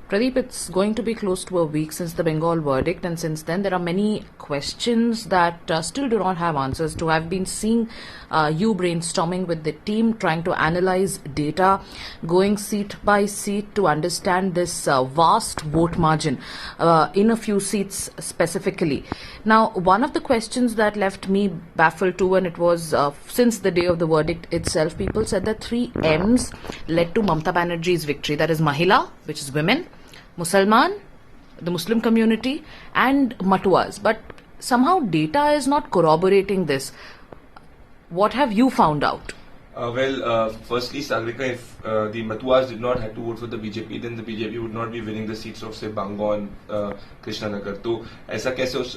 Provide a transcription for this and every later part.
Pradeep, it's going to be close to a week since the Bengal verdict, and since then there are many questions that still do not have answers. To have been seeing you brainstorming with the team, trying to analyze data, going seat by seat to understand this vast vote margin in a few seats specifically. Now, one of the questions that left me baffled too, and it was since the day of the verdict itself, people said that 3 M's led to Mamata Banerjee's victory. That is Mahila, which is women, Musalman, the Muslim community, and Matuas. But somehow data is not corroborating this. What have you found out? Firstly, Sagrika, if the Matuas did not have to vote for the BJP, then the BJP would not be winning the seats of, say, Bangaon and Krishnanagar. तो ऐसा कैसे उस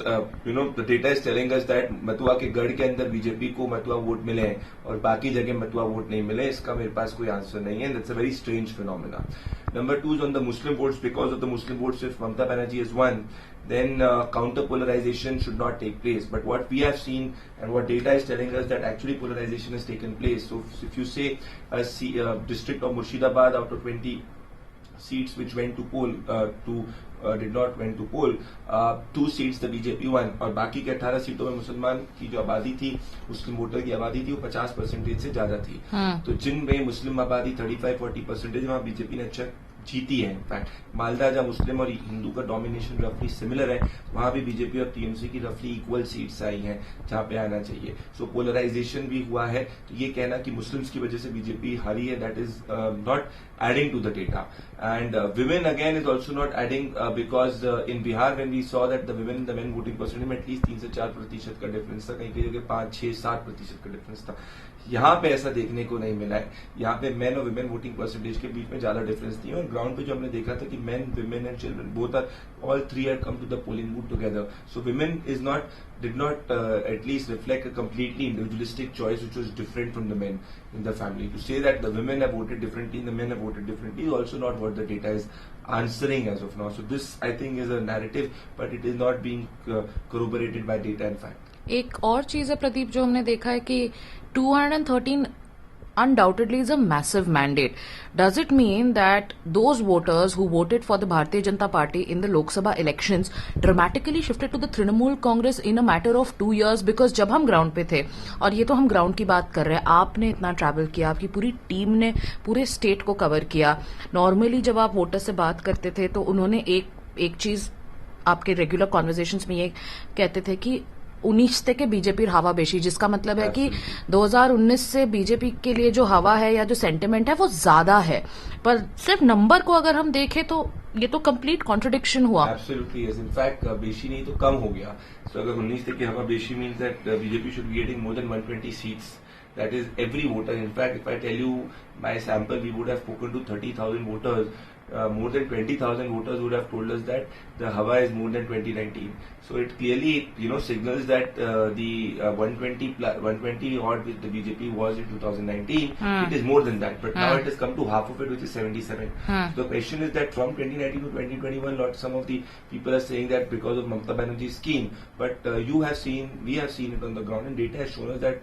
the data is telling us that Matua के गढ़ के अंदर BJP को Matua vote मिले हैं और बाकी जगह मथुआ वोट नहीं मिले, इसका मेरे पास कोई आंसर नहीं है. That's a very strange phenomena. Number 2 is on the Muslim votes. Because of the Muslim votes, if Mamata Banerjee has won, then counter polarization should not take place. But what we have seen and what data is telling us that actually polarization has taken place. So if you say a district of Murshidabad out of 20 seats which went to poll did not went to poll, 2 seats the BJP won और बाकी के 18 सीटों में मुसलमान की जो आबादी थी, मुस्लिम वोटर की आबादी थी, वो 50% से ज्यादा थी. तो जिनमें मुस्लिम आबादी 35-40% वहाँ बीजेपी ने अच्छा जीती है. इनफैक्ट मालदा जहाँ मुस्लिम और हिंदू का डोमिनेशन रफली सिमिलर है, वहां भी बीजेपी और टीएमसी की रफली इक्वल सीट्स आई हैं जहां पे आना चाहिए. सो पोलराइजेशन भी हुआ है. तो ये कहना कि मुस्लिम्स की वजह से बीजेपी हारी है, that is not adding to the data. And women again is also not adding because in Bihar when we saw that the women and the men voting percentage में at least 3 से 4% का difference था, कहीं कहीं जगह 5-6-7% का difference था. यहाँ पे ऐसा देखने को नहीं मिला है. यहाँ पे मेन और विमेन वोटिंग परसेंटेज के बीच में ज्यादा डिफरेंस नहीं है. और ग्राउंड पे जो हमने देखा था कि men, women and children both are all 3 had come to the polling booth together. So women did not at least reflect a completely individualistic choice which was different from the men in the family. To say that the women have voted differently and the men have voted differently is also not what the data is answering as of now. So this I think is a narrative, but it is not being corroborated by data and fact. एक और चीज है प्रदीप जो हमने देखा है कि 213 undoubtedly is a massive mandate. Does it mean that those voters who voted for the Bharatiya Janata Party in the Lok Sabha elections dramatically shifted to the Trinamool Congress in a matter of 2 years? Because जब हम ground पे थे, और ये तो हम ground की बात कर रहे हैं, आपने इतना ट्रैवल किया, आपकी पूरी टीम ने पूरे स्टेट को कवर किया. नॉर्मली जब आप वोटर से बात करते थे तो उन्होंने एक चीज आपके रेगुलर कॉन्वर्जेशंस में ये कहते थे कि 19 থেকে बीजेपी हवा बेशी, जिसका मतलब है कि 2019 से बीजेपी के लिए जो हवा है या जो सेंटिमेंट है वो ज्यादा है. पर सिर्फ नंबर को अगर हम देखें तो ये तो कंप्लीट कॉन्ट्रडिक्शन हुआ. Absolutely yes. इनफैक्ट बेशी नहीं तो कम हो गया. सो अगर 19 तक की हवा बेशी means that BJP should be getting more than 120 seats. That is every voter. In fact, if I tell you my sample, we would have spoken to 30,000 voters. More than 20,000 voters would have told us that the Hawa is more than 2019. So it clearly, signals that the 120 odd which the BJP was in 2019, it is more than that. But now it has come to half of it, which is 77. So the question is that from 2019 to 2021, some of the people are saying that because of Mamata Banerjee's scheme. But we have seen it on the ground, and data has shown us that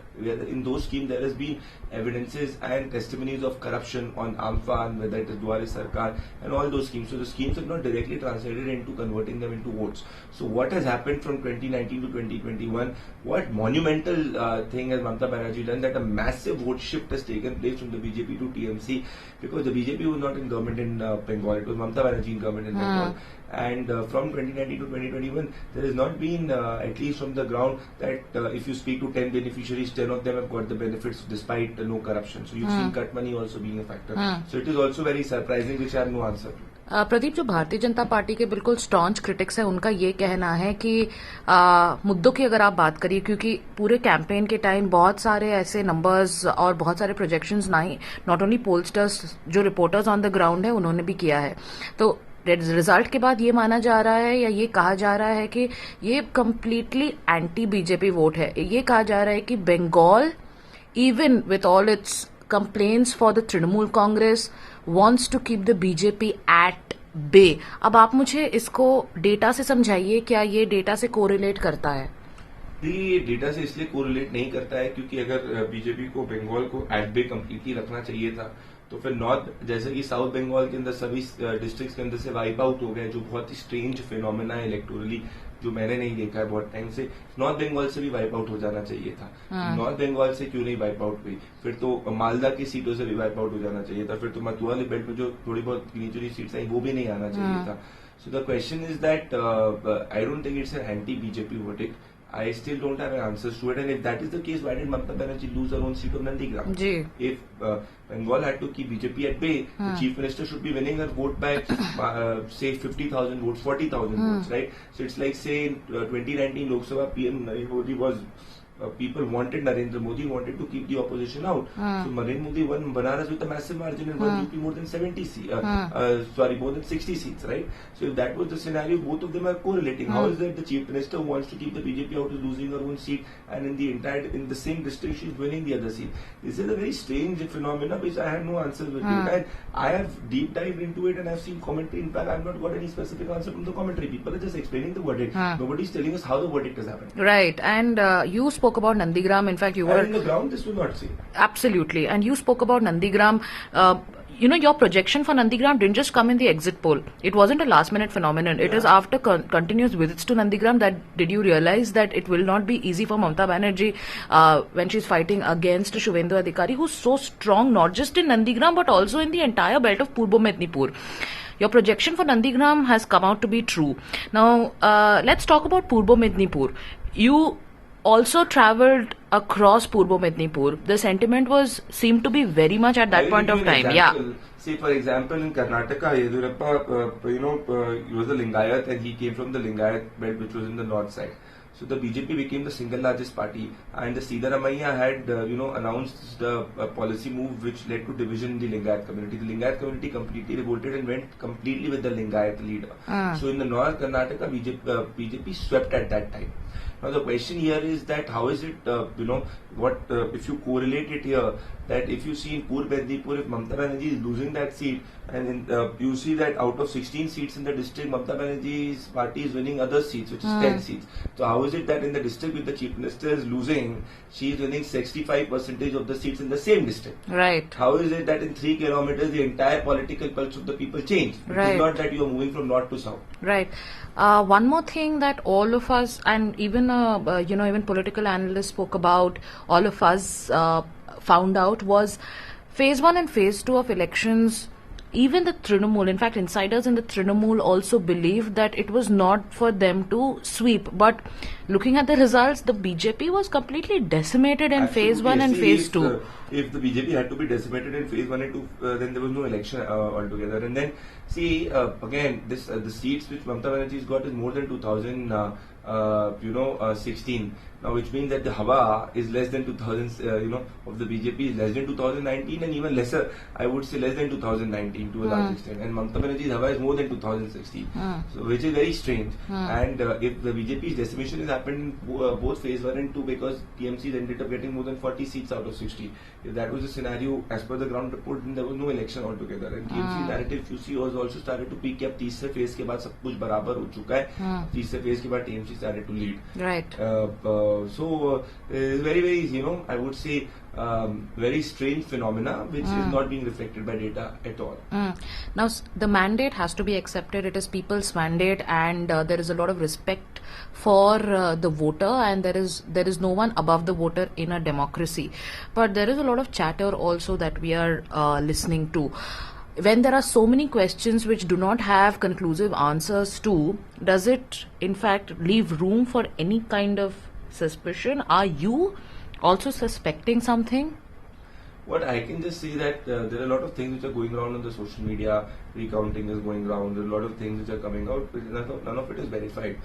in those schemes there has been evidences and testimonies of corruption on Amphan, whether it is Duare Sarkar, and all those schemes. So the schemes have not directly translated into converting them into votes. So what has happened from 2019 to 2021? What monumental thing has Mamata Banerjee done, that a massive vote shift has taken place from the BJP to TMC, because the BJP was not in government in Bengal, it was Mamata Banerjee in government in Bengal. And from 2019 to 2021, there has not been, at least from the ground, that if you speak to 10 beneficiaries, 10 of them have got the benefits despite no corruption. So you've seen cut money also being a factor. So it is also very surprising, which I have no answer to. Pradeep, जो Bharatiya Janata party के बिल्कुल staunch critics है, उनका ये कहना है कि मुद्दों की अगर आप बात करिए, क्योंकि पूरे कैंपेन के टाइम बहुत सारे ऐसे नंबर्स और बहुत सारे प्रोजेक्शंस नॉट ओनली पोलस्टर्स, जो रिपोर्टर्स ऑन द ग्राउंड है उन्होंने भी किया है. तो रिजल्ट के बाद ये माना जा रहा है या ये कहा जा रहा है कि ये कंप्लीटली एंटी बीजेपी वोट है. ये कहा जा रहा है कि Bengal, even with all its complaints for the Trinamool Congress, wants to keep the BJP at bay. अब आप मुझे इसको डेटा से समझाइए, क्या ये डेटा से कोरिलेट करता है? ये डेटा से इसलिए कोरिलेट नहीं करता है क्योंकि अगर बीजेपी को बंगाल को एट बे कम्प्लीटली रखना चाहिए था तो फिर नॉर्थ जैसे कि साउथ बंगाल के अंदर सभी डिस्ट्रिक्ट्स के अंदर से वाइप आउट हो गए, जो बहुत ही स्ट्रेंज फिनोमेना है इलेक्टोरली, जो मैंने नहीं देखा है बहुत टाइम से। नॉर्थ बंगाल से भी वाइप आउट हो जाना चाहिए था। नॉर्थ बंगाल से क्यों नहीं वाइप आउट हुई? फिर तो मालदा की सीटों से भी वाइप आउट हो जाना चाहिए था। फिर तो मतुआली बेल्ट में जो थोड़ी बहुत गिनी सीट्स आई वो भी नहीं आना चाहिए था। So the question is that I don't think it's an anti-BJP verdict. I still don't have an answers to it. And if that is the case, why did Mamata Banerjee lose her own seat of Nandigram? If Bengal had to keep BJP at bay, the chief minister should be winning her vote by, say, 50,000 votes, 40,000 votes, right? So it's like, say, in 2019 Lok Sabha, PM Narendra Modi was. People wanted Narendra Modi wanted to keep the opposition out. So Narendra Modi won Banaras with a massive margin and won UP more than 70 seats. More than 60 seats, right? So if that was the scenario, both of them are correlating. How is that the chief minister who wants to keep the BJP out is losing her own seat, and in the same district she's winning the other seat? This is a very strange phenomena which I have no answers with it. And I have deep dived into it and I've seen commentary. In fact, I've not got any specific answer from the commentary. People are just explaining the verdict. Nobody's telling us how the verdict has happened. Right, and you spoke about Nandigram. In fact, you were on the ground. This was not seen. Absolutely, and you spoke about Nandigram. Your projection for Nandigram didn't just come in the exit poll. It wasn't a last-minute phenomenon. It is after continuous visits to Nandigram that did you realize that it will not be easy for Mamata Banerjee when she's fighting against Shubhendu Adhikari, who's so strong not just in Nandigram but also in the entire belt of Purbo Mednipur. Your projection for Nandigram has come out to be true. Now, let's talk about Purbo Mednipur. You also travelled across Purbo Mednipur. The sentiment seemed to be very much at that point of time. Yeah. Say, for example, in Karnataka, Yediyurappa, he was a Lingayat and he came from the Lingayat belt, which was in the north side. So the BJP became the single largest party, and the Siddharamaiah had, announced the policy move which led to division in the Lingayat community. The Lingayat community completely revolted and went completely with the Lingayat leader. So in the north Karnataka, BJP swept at that time. Now the question here is that how is it, if you correlate it here, that if you see in Purbo Mednipur, if Mamata Banerjee is losing that seat, and you see that out of 16 seats in the district, Mamata Banerjee's party is winning other seats, which is 10 seats. So how is it that in the district with the chief minister is losing, she is winning 65% of the seats in the same district? Right. How is it that in 3 kilometers the entire political pulse of the people changed? Right. It is not that you are moving from north to south. Right. One more thing that all of us, and even even political analysts spoke about, all of us found out, was phase 1 and phase 2 of elections. Even the Trinamool, in fact, insiders in the Trinamool also believed that it was not for them to sweep. But looking at the results, the BJP was completely decimated in phase 1 and phase 2. If the BJP had to be decimated in phase 1 and 2, then there was no election altogether. And then, see, again, the seats which Mamata Banerjee's got is more than 2016. Now, which means that the Hawa is less than 2000, of the BJP is less than 2019 and even lesser, I would say less than 2019 to a large extent. And Mamata Banerjee's Hawa is more than 2016. So, which is very strange. And if the BJP's decimation has happened in both phase 1 and 2 because TMCs ended up getting more than 40 seats out of 60. If that was the scenario as per the ground report, then there was no election altogether. And TMC narrative, you see, was also started to peak up. तीसरे phase के बाद सब कुछ बराबर हो चुका है. तीसरे phase के बाद TMC started to lead. Right. So very, very, I would say very strange phenomena which is not being reflected by data at all. Now, the mandate has to be accepted. It is people's mandate, and there is a lot of respect for the voter, and there is no one above the voter in a democracy. But there is a lot of chatter also that we are listening to. When there are so many questions which do not have conclusive answers to, does it in fact leave room for any kind of suspicion? Are you also suspecting something? What I can just say that there are a lot of things which are going around on the social media. Recounting is going around. There are a lot of things which are coming out, but none of it is verified.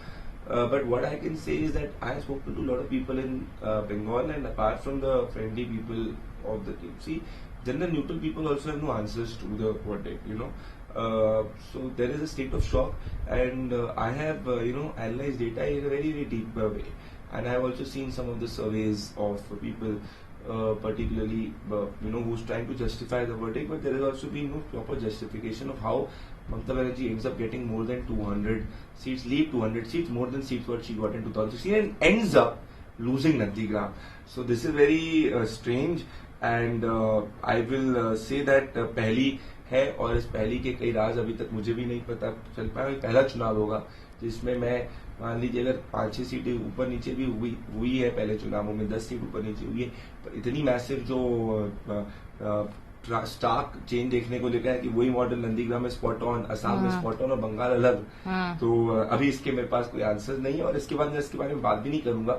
But what I can say is that I have spoken to a lot of people in Bengal, and apart from the friendly people of the team, see, general neutral people also have no answers to the verdict, So there is a state of shock, and I have, analyzed data in a very, very deep way. And I have also seen some of the surveys of people, particularly, who's trying to justify the verdict, but there has also been no proper justification of how Mamata Banerjee ends up getting more than 200 seats, leave 200 seats, more than seats what she got in 2016, and ends up losing Nandigram. So this is very strange. And I will say that पहली है, और इस पहली के कई राज अभी तक मुझे भी नहीं पता चल पाया। पहला चुनाव होगा जिसमें मैं, मान लीजिए अगर 5-6 सीटें ऊपर नीचे भी हुई है पहले चुनावों में, 10 सीट ऊपर नीचे हुई है, पर इतनी मैसिव जो स्टार्क चेंज देखने को लेकर है कि वही मॉडल नंदीग्राम में स्पॉट ऑन, असम में स्पॉट ऑन और बंगाल अलग। तो अभी इसके मेरे पास कोई आंसर नहीं है, और इसके बाद मैं इसके बारे में बात भी नहीं करूंगा,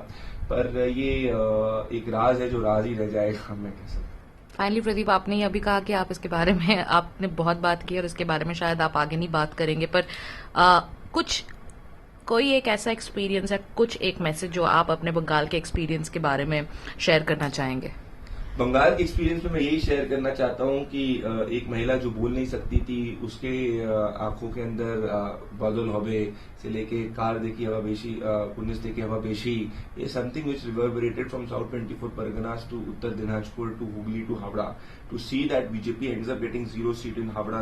पर ये एक राज है जो राज ही रह जाएगा, मैं कह सकता। फाइनली प्रदीप, आपने ये अभी कहा कि आप इसके बारे में आपने बहुत बात की और इसके बारे में शायद आप आगे नहीं बात करेंगे, पर कुछ कोई एक ऐसा एक्सपीरियंस है, कुछ एक मैसेज जो आप अपने बंगाल के एक्सपीरियंस के बारे में शेयर करना चाहेंगे? बंगाल के एक्सपीरियंस में मैं यही शेयर करना चाहता हूँ कि एक महिला जो बोल नहीं सकती थी, उसके आंखों के अंदर बादल हवे से लेके कार देखी हवा बेशी, पुलिस देखी हवा बेशी, ये something which reverberated from South 24 Parganas to Uttar Dinajpur to Hooghly to Howrah, to see that BJP ends up getting 0 seat in Havda,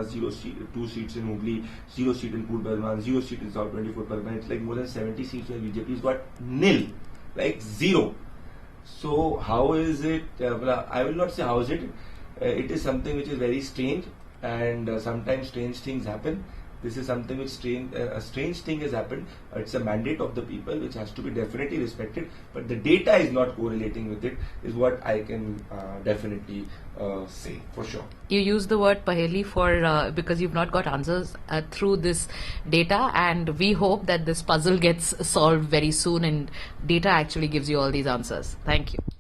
2 seats in Hooghly, 0 seat in Purba Barman, 0 seat in South 24 Pargana. It's like more than 70 seats where BJP's got nil, like zero. So how is it? I will not say how is it. It is something which is very strange, and sometimes strange things happen. This is something which a strange thing has happened. It's a mandate of the people which has to be definitely respected, but the data is not correlating with it, is what I can definitely say for sure. You use the word paheli for because you've not got answers through this data, and we hope that this puzzle gets solved very soon and data actually gives you all these answers. Thank you.